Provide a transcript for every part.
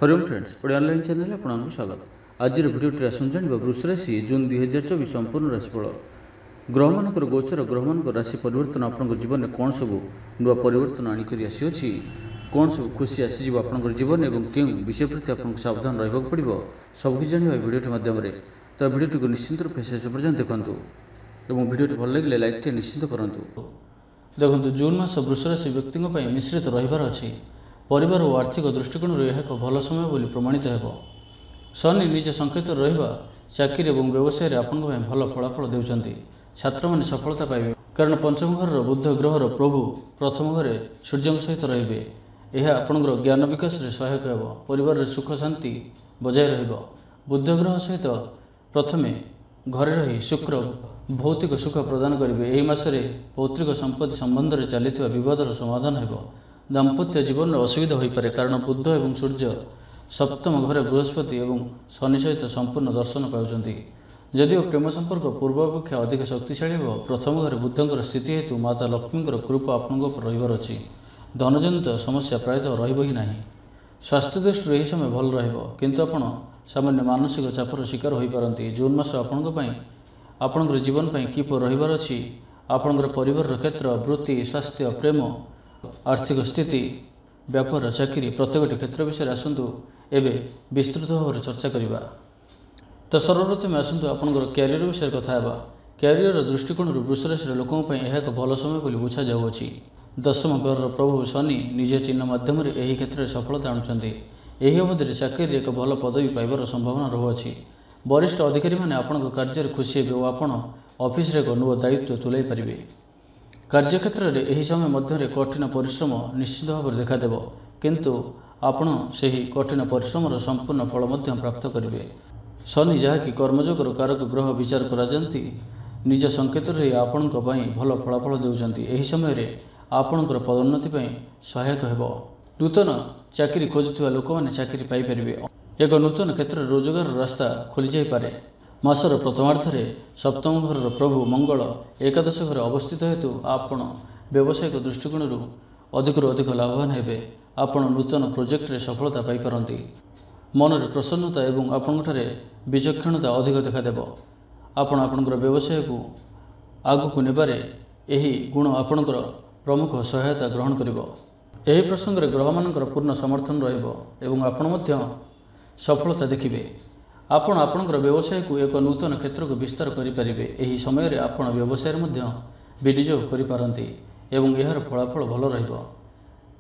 Hariom friends Odia online channel आपको स्वागत। आज भिडियोटी आसुन जाना वृष राशि जून 2024 संपूर्ण राशिफल ग्रह मानकर गोचर ग्रह मान राशि परिवर्तन आपंकर जीवन में कौन सब नुआ परिवर्तन आनिक आसी कौन सब खुशी आसीज आपंकर जीवन और क्यों विषय प्रति आपको सावधान रहा पड़ो सबकि जाना भिडियोटी मध्यम तो भिडियोटी को निश्चित रूप शेष पर्यटन देखूँ और भिडियोटी भल लगे लाइक निश्चित करूँ। देखो जून मास वृष राशि व्यक्ति मिश्रित रही अच्छी परिवार और आर्थिक दृष्टिकोण यह एक भल समय बोली प्रमाणित हो। शनि निज संकेत रहा चाकरी और व्यवसाय आपण भल फलाफल देउछंती। छात्र मैंने सफलता पाइबे कारण पंचम घर बुध ग्रहर प्रभु प्रथम घरे सूर्य सहित रे यह आपंकर ज्ञान विकास में सहायक हो। परिवार सुख शांति बजाय रहिबो। बुध ग्रह सहित प्रथमे घरे रही शुक्र भौतिक सुख प्रदान करेंगे। यही मासरे पौत्रिक संपत्ति संबंध में चली बदर समाधान हो। दाम्पत्य जीवन में असुविधा हो पारे कारण बुध और सूर्य सप्तम घरे बृहस्पति और शनि सहित संपूर्ण दर्शन पाउछंती। जदिव प्रेम संपर्क पूर्व अपेक्षा अधिक शक्तिशाली हो प्रथम घरे बुधंकर स्थिति हेतु माता लक्ष्मी कृपा आपंक रही अच्छी। धनजनित समस्या प्रायतः रही ना। स्वास्थ्य दृष्टि यही समय भल रु आपण सामान्य मानसिक चापर शिकार हो पारती। जून मास आपंकर जीवन किप रही अच्छी आपंकर परिवार क्षेत्र वृत्ति स्वास्थ्य प्रेम आर्थिक स्थिति व्यापार चाकरी प्रत्येक क्षेत्र विषय आसतु एवं विस्तृत भाव चर्चा करवा। तो सर्वप्रथम आसतु आपंकर क्यारियर विषय कथा। क्यारियर दृष्टिकोण वृष राशि लोकों यह एक भल समय बोली बुझा जाऊँगी। दशम घर प्रभु शनि निज चिन्ह मध्यम यही क्षेत्र में सफलता आणुंट। यही अवधि चाकरी एक भल पदवी पाइबार संभावना रहुअछि। वरिष्ठ अधिकारी मैंने आपण कार्य खुशी हे और आपण ऑफिस एक नुआ दायित्व तुलाई पारे। कार्यक्षेत्र में यही समय मध्य कठिन परिश्रम निश्चित भाव देखादेव किंतु आपण से कठिन परिश्रम संपूर्ण फल प्राप्त करेंगे। शनि जहाँकि कर्मयोगर कारक ग्रह विचार कराती निज संकेत आपण भल फलाफल देउछंती। एही समय आपणकर पदोन्नति सहायक हो। नूतन चाकरी खोजुवा लोक मैंने चाकरी पाइपर। एक नूतन क्षेत्र रोजगार रास्ता खोली जाई पारे। मासर प्रथमार्धरे सप्तम घर प्रभु मंगल एकादश घर अवस्थित हेतु आपण व्यावसायिक दृष्टिकोण अधिक लाभवान हेबे। आपण नूतन प्रोजेक्ट रे सफलता पाइपारती। मन में प्रसन्नता एवं आपंठे विचक्षणता अधिक देखादेव। आपण आपंकर व्यवसाय को आगक नेबारे यही गुण आपंकर प्रमुख सहायता ग्रहण करिवो। एही प्रसंग में ग्रह मानकर पूर्ण समर्थन रहिबो एवं आपण मध्य सफलता देखिबे। आपण आपंकर व्यवसाय को एक नूतन क्षेत्र को विस्तार करें। यही समय आपण व्यवसाय विनियोग करें एवं यार फलाफल भल रहिबो।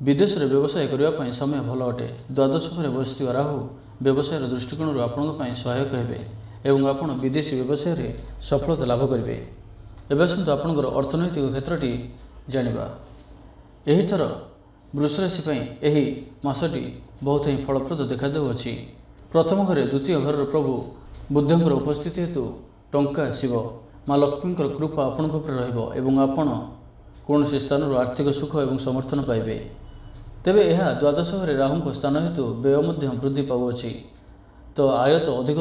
विदेश में व्यवसाय करने समय भल अटे। द्वादश घरे बस राहु व्यवसाय दृष्टिकोण आपण सहायक हे और आपण विदेशी व्यवसाय सफलता लाभ करेंगे। एवं आसतु आपंकर अर्थनैतिक क्षेत्रटी जानिबा। एही थर वृष राशि यही मासटी बहुत ही फलप्रद देखादेउछि। प्रथम घरे द्वितीय घर प्रभु बुधंकर उपस्थिति हेतु टंका आसीब। माँ लक्ष्मी कृपा आपण रही आपण कौन से स्थान आर्थिक सुख और समर्थन पाइबे। तेबे यह द्वादश घरे राहु स्थान हेतु व्यय वृद्धि पाउछि। तो आय तो अधिक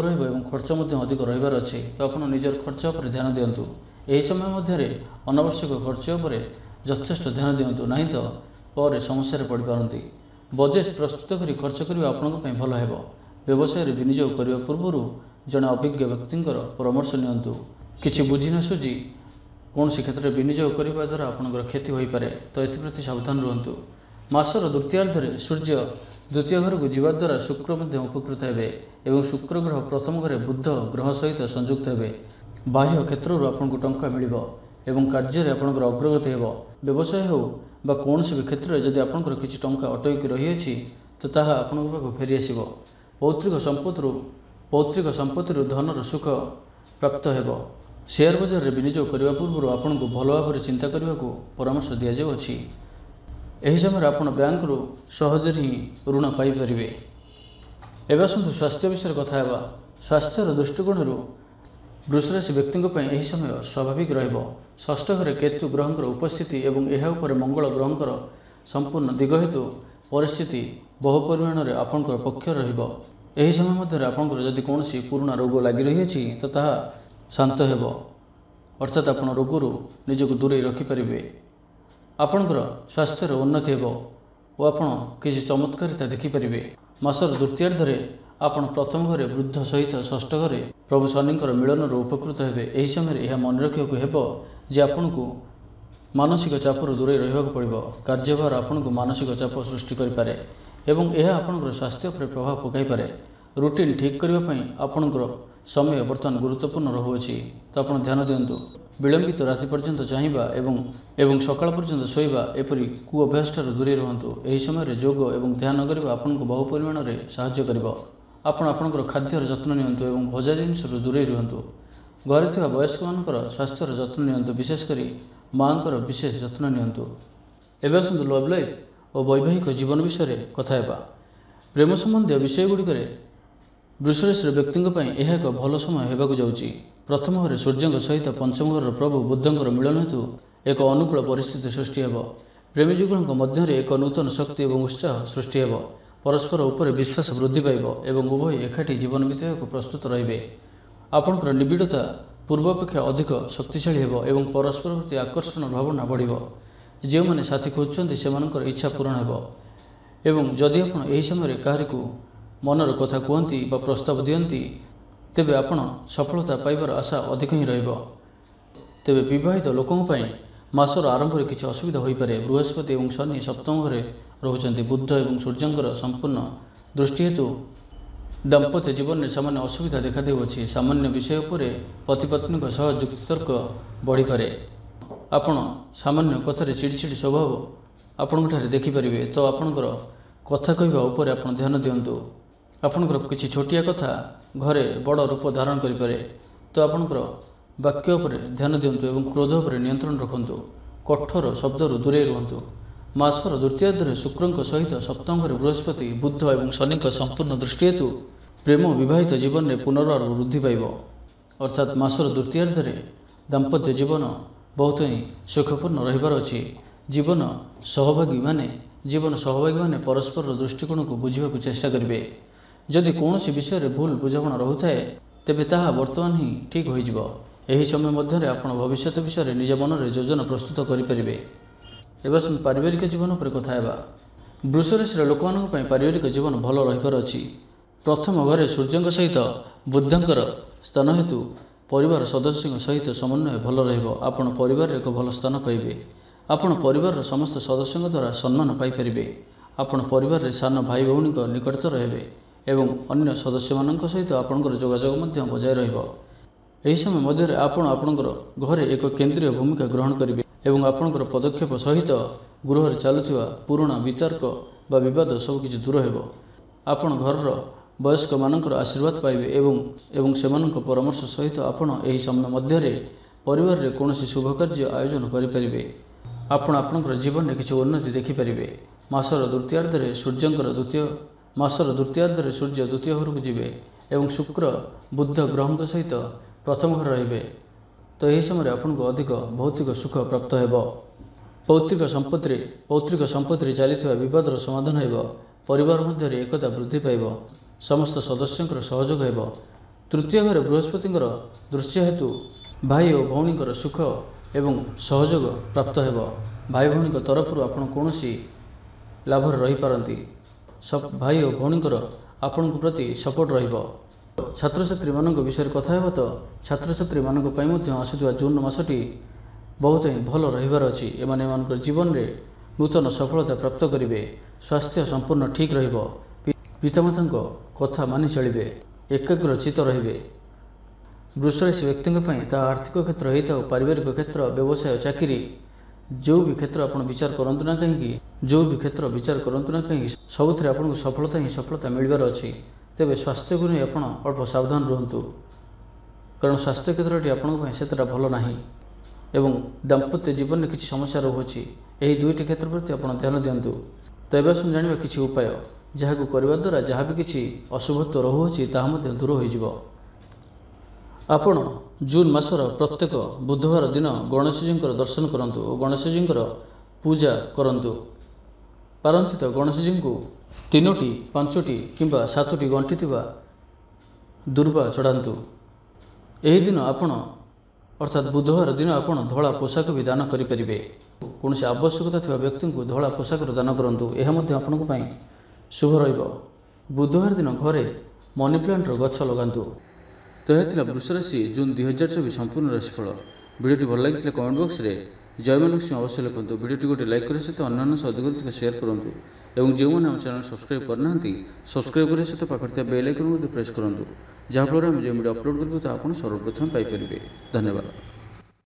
खर्च अधिक रही अच्छी। तो आप निजर खर्च पर ध्यान दिंतु। यही समय मध्य अनावश्यक खर्च पर यथेष्ट ध्यान दिंतु नहीं तो पर समस्या पड़ पारती। बजेट प्रस्तुत कर खर्च करने आपण भल हो। व्यवसाय विनियोग करने पूर्व जड़े अभिज्ञ व्यक्ति परामर्श नियंतु। किसी बुझी न सुझी कौन सी क्षेत्र में विनियोग करने द्वारा आपंकर क्षति हो पारे। तो एप्रति सावधान रुहतु। मासर द्वितीयार्धे सूर्य द्वितीय घर को जीवा द्वारा शुक्र उपकृत हे और शुक्र ग्रह प्रथम घरे बुध ग्रह सहित संयुक्त हे। बाह्य क्षेत्र आपको टंका मिल और कार्य आपंकर अग्रगति हो। व्यवसाय हो बा कौन भी क्षेत्र में जदि आपंकर किसी टंका अटकी रही तो ताहा आपन पाखु फेरी आसिबो। पौत्रिक संपत्ति धनर सुख प्राप्त हो। शेयर बजार में विनियोग करने पूर्व आपन को भल भाव में चिंता करने को परामर्श दि जाउछि। एही समय आप बैंक रु सहज ही ऋण पाइपर। एवं आसतु स्वास्थ्य विषय कथा। स्वास्थ्यर दृष्टिकोण वृष राशि व्यक्ति यही समय स्वाभाविक रहिबो। षष्ठ घरे केतु ग्रहंकर उपस्थिति और यह मंगल ग्रहंकर संपूर्ण दिग हेतु परिस्थिति बहु परिमाण में आपंकर पक्ष रहिबो। एही समय मध्य आपंकर जदि कौन पुराना रोग लगी रही तो ताहा शांत हो अर्थात आप रोगरू निजक दूरे रखिपारे। आपंकर स्वास्थ्यर उन्नति हो और आप किसी चमत्कारिता देखिपारे। ମାସର ଦ୍ୱିତୀୟାର୍ଦ୍ଧରେ ଆପଣ ପ୍ରଥମ ଘରେ ବୃଦ୍ଧ ସହିତ ଷଷ୍ଠ ଘରେ ପ୍ରଭୁ ଶନିଙ୍କର ମିଳନରୁ ଉପକୃତ ହେବେ। ଏହି ସମୟରେ ଏହା ମନେ ରଖିବାକୁ ହେବ ଯେ ଆପଣଙ୍କୁ ମାନସିକ ଚାପରୁ ଦୂରେଇ ରହିବାକୁ ପଡ଼ିବ। କାର୍ଯ୍ୟଭାର ଆପଣଙ୍କୁ ମାନସିକ ଚାପ ସୃଷ୍ଟି କରିପାରେ ଏବଂ ଏହା ଆପଣଙ୍କର ସ୍ୱାସ୍ଥ୍ୟ ଉପରେ ପ୍ରଭାବ ପକାଇପାରେ। ରୁଟିନ୍ ଠିକ୍ କରିବା ପାଇଁ ଆପଣଙ୍କର ସମୟ ବର୍ତ୍ତମାନ ଗୁରୁତ୍ୱପୂର୍ଣ୍ଣ ରହୁଅଛି, ତ ଆପଣ ଧ୍ୟାନ ଦିଅନ୍ତୁ। ବିଳମ୍ବିତ ରାତି ପର୍ଯ୍ୟନ୍ତ ଚାହିଁବା ଏବଂ ସକାଳ ପର୍ଯ୍ୟନ୍ତ ଶୋଇବା ଏପରି କୁ ଅଭ୍ୟାସଠାରୁ ଦୂରେଇ ରୁହନ୍ତୁ। ଏହି ସମୟରେ ଯୋଗ ଏବଂ ଧ୍ୟାନ କରିବା ଆପଣଙ୍କୁ ବହୁ ପରିମାଣରେ ସାହାଯ୍ୟ କରିବ। ଆପଣ ଆପଣଙ୍କର ଖାଦ୍ୟର ଯତ୍ନ ନିଅନ୍ତୁ ଏବଂ ଭଜା ଜିନିଷରୁ ଦୂରେଇ ରୁହନ୍ତୁ। ଘରେ ଥିବା ବୟସ୍କମାନଙ୍କର ସ୍ୱାସ୍ଥ୍ୟର ଯତ୍ନ ନିଅନ୍ତୁ, ବିଶେଷ କରି ମାଆଙ୍କର ବିଶେଷ ଯତ୍ନ ନିଅନ୍ତୁ। ଏବେ ଆସନ୍ତୁ ଲଭ୍ ଲାଇଫ୍ ଓ ବୈବାହିକ ଜୀବନ ବିଷୟରେ କଥା ହେବା। ପ୍ରେମ ସମ୍ବନ୍ଧୀୟ ବିଷୟଗୁଡ଼ିକରେ ବୃଷରାଶିର ବ୍ୟକ୍ତିଙ୍କ ପାଇଁ ଏହା ଏକ ଭଲ ସମୟ ହେବାକୁ ଯାଉଛି। ପ୍ରଥମ ଘରେ ସୂର୍ଯ୍ୟଙ୍କ ସହିତ ପଞ୍ଚମ ଘରର ପ୍ରଭୁ ବୁଧଙ୍କର ମିଳନ ହେତୁ ଏକ ଅନୁକୂଳ ପରିସ୍ଥିତି ସୃଷ୍ଟି ହେବ। ପ୍ରେମୀ ଯୁଗଳଙ୍କ ମଧ୍ୟରେ ଏକ ନୂତନ ଶକ୍ତି ଏବଂ ଉତ୍ସାହ ସୃଷ୍ଟି ହେବ। ପରସ୍ପର ଉପରେ ବିଶ୍ୱାସ ବୃଦ୍ଧି ପାଇବ ଏବଂ ଉଭୟ ଏକାଠି ଜୀବନ ବିତାଇବାକୁ ପ୍ରସ୍ତୁତ ରହିବେ। ଆପଣଙ୍କର ନିବିଡ଼ତା ପୂର୍ବ ଅପେକ୍ଷା ଅଧିକ ଶକ୍ତିଶାଳୀ ହେବ ଏବଂ ପରସ୍ପର ପ୍ରତି ଆକର୍ଷଣ ଭାବନା ବଢ଼ିବ। ଯେଉଁମାନେ ସାଥୀ ଖୋଜୁଛନ୍ତି ସେମାନଙ୍କର ଇଚ୍ଛା ପୂରଣ ହେବ ଏବଂ ଯଦି ଆପଣ ଏହି ସମୟରେ କାହାରିକୁ ମନର କଥା କୁହନ୍ତି ବା ପ୍ରସ୍ତାବ ଦିଅନ୍ତି, ତେବେ ଆପଣ ସଫଳତା ପାଇବାର ଆଶା ଅଧିକ ହିଁ ରହିବ। ତେବେ ବିବାହିତ ଲୋକଙ୍କ ପାଇଁ ମାସର ଆରମ୍ଭରେ କିଛି ଅସୁବିଧା ହୋଇପାରେ। ବୃହସ୍ପତି ଏବଂ ଶନି ସପ୍ତମ ଘରେ ରହୁଛନ୍ତି। ବୁଧ ଏବଂ ସୂର୍ଯ୍ୟଙ୍କର ସମ୍ପୂର୍ଣ୍ଣ ଦୃଷ୍ଟି ହେତୁ ଦାମ୍ପତ୍ୟ ଜୀବନରେ ସାମାନ୍ୟ ଅସୁବିଧା ଦେଖାଦେଉଅଛି। ସାମାନ୍ୟ ବିଷୟ ଉପରେ ପତି ପତ୍ନୀଙ୍କ ସହ ଯୁକ୍ତିତର୍କ ବଢ଼ିପାରେ। ଆପଣ ସାମାନ୍ୟ କଥାରେ ଚିଡ଼ିଚିଡ଼ି ସ୍ୱଭାବ ଆପଣଙ୍କଠାରେ ଦେଖିପାରିବେ, ତ ଆପଣଙ୍କର କଥା କହିବା ଉପରେ ଆପଣ ଧ୍ୟାନ ଦିଅନ୍ତୁ। ଆପଣଙ୍କର କିଛି ଛୋଟିଆ କଥା ଘରେ ବଡ଼ ରୂପ ଧାରଣ କରିପାରେ, ତ ଆପଣଙ୍କର ବାକ୍ୟ ଉପରେ ଧ୍ୟାନ ଦିଅନ୍ତୁ ଏବଂ କ୍ରୋଧ ଉପରେ ନିୟନ୍ତ୍ରଣ ରଖନ୍ତୁ। କଠୋର ଶବ୍ଦରୁ ଦୂରେଇ ରୁହନ୍ତୁ। ମାସର ଦ୍ୱିତୀୟାର୍ଦ୍ଧରେ ଶୁକ୍ରଙ୍କ ସହିତ ସପ୍ତମ ଘରେ ବୃହସ୍ପତି, ବୁଧ ଏବଂ ଶନିଙ୍କ ସମ୍ପୂର୍ଣ୍ଣ ଦୃଷ୍ଟି ହେତୁ ପ୍ରେମ ବିବାହିତ ଜୀବନରେ ପୁନର୍ବାର ବୃଦ୍ଧି ପାଇବ। ଅର୍ଥାତ୍ ମାସର ଦ୍ୱିତୀୟାର୍ଦ୍ଧରେ ଦାମ୍ପତ୍ୟ ଜୀବନ ବହୁତ ହିଁ ସୁଖପୂର୍ଣ୍ଣ ରହିବାର ଅଛି। ଜୀବନ ସହଭାଗୀମାନେ ପରସ୍ପରର ଦୃଷ୍ଟିକୋଣକୁ ବୁଝିବାକୁ ଚେଷ୍ଟା କରିବେ। ଯଦି କୌଣସି ବିଷୟରେ ଭୁଲ ବୁଝାମଣା ରହୁଥାଏ, ତେବେ ତାହା ବର୍ତ୍ତମାନ ହିଁ ଠିକ୍ ହୋଇଯିବ। ଏହି ସମୟ ମଧ୍ୟରେ ଆପଣ ଭବିଷ୍ୟତ ବିଷୟରେ ନିଜ ମନରେ ଯୋଜନା ପ୍ରସ୍ତୁତ କରିପାରିବେ। ଏବେ ଆସନ୍ତୁ ପାରିବାରିକ ଜୀବନ ଉପରେ କଥା ହେବା। ବୃଷରାଶିର ଲୋକମାନଙ୍କ ପାଇଁ ପାରିବାରିକ ଜୀବନ ଭଲ ରହିବାର ଅଛି। ପ୍ରଥମ ଘରେ ସୂର୍ଯ୍ୟଙ୍କ ସହିତ ବୁଧଙ୍କର ସ୍ଥାନ ହେତୁ ପରିବାର ସଦସ୍ୟଙ୍କ ସହିତ ସମନ୍ୱୟ ଭଲ ରହିବ। ଆପଣ ପରିବାରରେ ଏକ ଭଲ ସ୍ଥାନ ପାଇବେ। ଆପଣ ପରିବାରର ସମସ୍ତ ସଦସ୍ୟଙ୍କ ଦ୍ୱାରା ସମ୍ମାନ ପାଇପାରିବେ। ଆପଣ ପରିବାରରେ ସାନ ଭାଇ ଭଉଣୀଙ୍କ ନିକଟତର ହେବେ ଏବଂ ଅନ୍ୟ ସଦସ୍ୟମାନଙ୍କ ସହିତ ଆପଣଙ୍କର ଯୋଗାଯୋଗ ମଧ୍ୟ ବଜାୟ ରହିବ। ଏହି ସମୟ ମଧ୍ୟରେ ଆପଣ ଆପଣଙ୍କର ଘରେ ଏକ କେନ୍ଦ୍ରୀୟ ଭୂମିକା ଗ୍ରହଣ କରିବେ ଏବଂ ଆପଣଙ୍କର ପଦକ୍ଷେପ ସହିତ ଗୃହରେ ଚାଲୁଥିବା ପୁରୁଣା ବିତର୍କ ବା ବିବାଦ ସବୁକିଛି ଦୂର ହେବ। ଆପଣ ଘରର ବୟସ୍କମାନଙ୍କର ଆଶୀର୍ବାଦ ପାଇବେ ଏବଂ ସେମାନଙ୍କ ପରାମର୍ଶ ସହିତ ଆପଣ ଏହି ସମୟ ମଧ୍ୟରେ ପରିବାରରେ କୌଣସି ଶୁଭ କାର୍ଯ୍ୟ ଆୟୋଜନ କରିପାରିବେ। ଆପଣ ଆପଣଙ୍କର ଜୀବନରେ କିଛି ଉନ୍ନତି ଦେଖିପାରିବେ। ମାସର ଦ୍ୱିତୀୟାର୍ଦ୍ଧରେ ସୂର୍ଯ୍ୟ ଦ୍ୱିତୀୟ ଘରକୁ ଯିବେ ଏବଂ ଶୁକ୍ର ବୁଧ ଗ୍ରହଙ୍କ ସହିତ ପ୍ରଥମ ଘରେ ରହିବେ, ତ ଏହି ସମୟରେ ଆପଣଙ୍କୁ ଅଧିକ ଭୌତିକ ସୁଖ ପ୍ରାପ୍ତ ହେବ। ପୌତ୍ରିକ ସମ୍ପତ୍ତିରେ ଚାଲିଥିବା ବିବାଦର ସମାଧାନ ହେବ। ପରିବାର ମଧ୍ୟରେ ଏକତା ବୃଦ୍ଧି ପାଇବ। ସମସ୍ତ ସଦସ୍ୟଙ୍କର ସହଯୋଗ ହେବ। ତୃତୀୟ ଘରେ ବୃହସ୍ପତିଙ୍କର ଦୃଶ୍ୟ ହେତୁ ଭାଇ ଓ ଭଉଣୀଙ୍କର ସୁଖ ଏବଂ ସହଯୋଗ ପ୍ରାପ୍ତ ହେବ। ଭାଇ ଭଉଣୀଙ୍କ ତରଫରୁ ଆପଣ କୌଣସି ଲାଭରେ ରହିପାରନ୍ତି। ଭାଇ ଓ ଭଉଣୀଙ୍କର ଆପଣଙ୍କ ପ୍ରତି ସପୋର୍ଟ ରହିବ। ଛାତ୍ରଛାତ୍ରୀମାନଙ୍କ ବିଷୟରେ କଥା ହେବ ତ ଛାତ୍ରଛାତ୍ରୀମାନଙ୍କ ପାଇଁ ମଧ୍ୟ ଆସୁଥିବା ଜୁନ୍ ମାସଟି ବହୁତ ହିଁ ଭଲ ରହିବାର ଅଛି। ଏମାନେ ଏମାନଙ୍କର ଜୀବନରେ ନୂତନ ସଫଳତା ପ୍ରାପ୍ତ କରିବେ। ସ୍ୱାସ୍ଥ୍ୟ ସମ୍ପୂର୍ଣ୍ଣ ଠିକ୍ ରହିବ। ପିତାମାତାଙ୍କ କଥା ମାନି ଚଳିବେ। ଏକାଗ୍ର ଚିତ୍ତ ରହିବେ। ବୃଷରାଶି ବ୍ୟକ୍ତିଙ୍କ ପାଇଁ ତାହା ଆର୍ଥିକ କ୍ଷେତ୍ର ହୋଇଥାଉ, ପାରିବାରିକ କ୍ଷେତ୍ର, ବ୍ୟବସାୟ, ଚାକିରି, ଯେଉଁ ବି କ୍ଷେତ୍ର ଆପଣ ବିଚାର କରନ୍ତୁ ନା କାହିଁକି, ସବୁଥିରେ ଆପଣଙ୍କୁ ସଫଳତା ମିଳିବାର ଅଛି। ତେବେ ସ୍ୱାସ୍ଥ୍ୟକୁ ନେଇ ଆପଣ ଅଳ୍ପ ସାବଧାନ ରୁହନ୍ତୁ, କାରଣ ସ୍ୱାସ୍ଥ୍ୟ କ୍ଷେତ୍ରଟି ଆପଣଙ୍କ ପାଇଁ ସେତେଟା ଭଲ ନାହିଁ ଏବଂ ଦାମ୍ପତ୍ୟ ଜୀବନରେ କିଛି ସମସ୍ୟା ରହୁଅଛି। ଏହି ଦୁଇଟି କ୍ଷେତ୍ର ପ୍ରତି ଆପଣ ଧ୍ୟାନ ଦିଅନ୍ତୁ। ତ ଏବେ ଆସନ୍ତୁ ଜାଣିବା କିଛି ଉପାୟ, ଯାହାକୁ କରିବା ଦ୍ୱାରା ଯାହା ବି କିଛି ଅଶୁଭତ୍ୱ ରହୁଅଛି ତାହା ମଧ୍ୟ ଦୂର ହୋଇଯିବ। ଆପଣ ଜୁନ୍ ମାସର ପ୍ରତ୍ୟେକ ବୁଧବାର ଦିନ ଗଣେଶଜୀଙ୍କର ଦର୍ଶନ କରନ୍ତୁ ଓ ଗଣେଶଜୀଙ୍କର ପୂଜା କରନ୍ତୁ। ପାରନ୍ତି ତ ଗଣେଶଜୀଙ୍କୁ 3ଟି, 5ଟି କିମ୍ବା 7ଟି ଗଣ୍ଠି ଥିବା ଦୁର୍ବା ଚଢ଼ାନ୍ତୁ। ଏହି ଦିନ ଅର୍ଥାତ୍ ବୁଧବାର ଦିନ ଆପଣ ଧଳା ପୋଷାକ ବି ଦାନ କରିପାରିବେ। କୌଣସି ଆବଶ୍ୟକତା ଥିବା ବ୍ୟକ୍ତିଙ୍କୁ ଧଳା ପୋଷାକର ଦାନ କରନ୍ତୁ। ଏହା ମଧ୍ୟ ଆପଣଙ୍କ ପାଇଁ ଶୁଭ ରହିବ। ବୁଧବାର ଦିନ ଘରେ ମନି ପ୍ଲାଣ୍ଟର ଗଛ ଲଗାନ୍ତୁ। ତ ଏହା ଥିଲା ବୃଷ ରାଶି ଜୁନ୍ 2024 ସମ୍ପୂର୍ଣ୍ଣ ରାଶିଫଳ। ଭିଡ଼ିଓଟି ଭଲ ଲାଗିଥିଲେ କମେଣ୍ଟ ବକ୍ସରେ ଜୟ ମା ଲକ୍ଷ୍ମୀ ଅବଶ୍ୟ ଲେଖନ୍ତୁ। ଭିଡ଼ିଓଟି ଗୋଟେ ଲାଇକ୍ କରିବା ସହିତ ଅନ୍ୟାନ୍ୟ ସହ ଅଧିକ ସେୟାର କରନ୍ତୁ ଏବଂ ଯେଉଁମାନେ ଆମ ଚ୍ୟାନେଲ ସବସ୍କ୍ରାଇବ୍ କରିନାହାନ୍ତି ସବସ୍କ୍ରାଇବ୍ କରିବା ସହିତ ପାଖରେ ଥିବା ବେଲ୍ ଆଇକନ୍ ମଧ୍ୟ ପ୍ରେସ୍ କରନ୍ତୁ, ଯାହାଫଳରେ ଆମେ ଯେଉଁ ଭିଡ଼ିଓ ଅପଲୋଡ଼ କରିବୁ ତାହା ଆପଣ ସର୍ବପ୍ରଥମେ ପାଇପାରିବେ। ଧନ୍ୟବାଦ।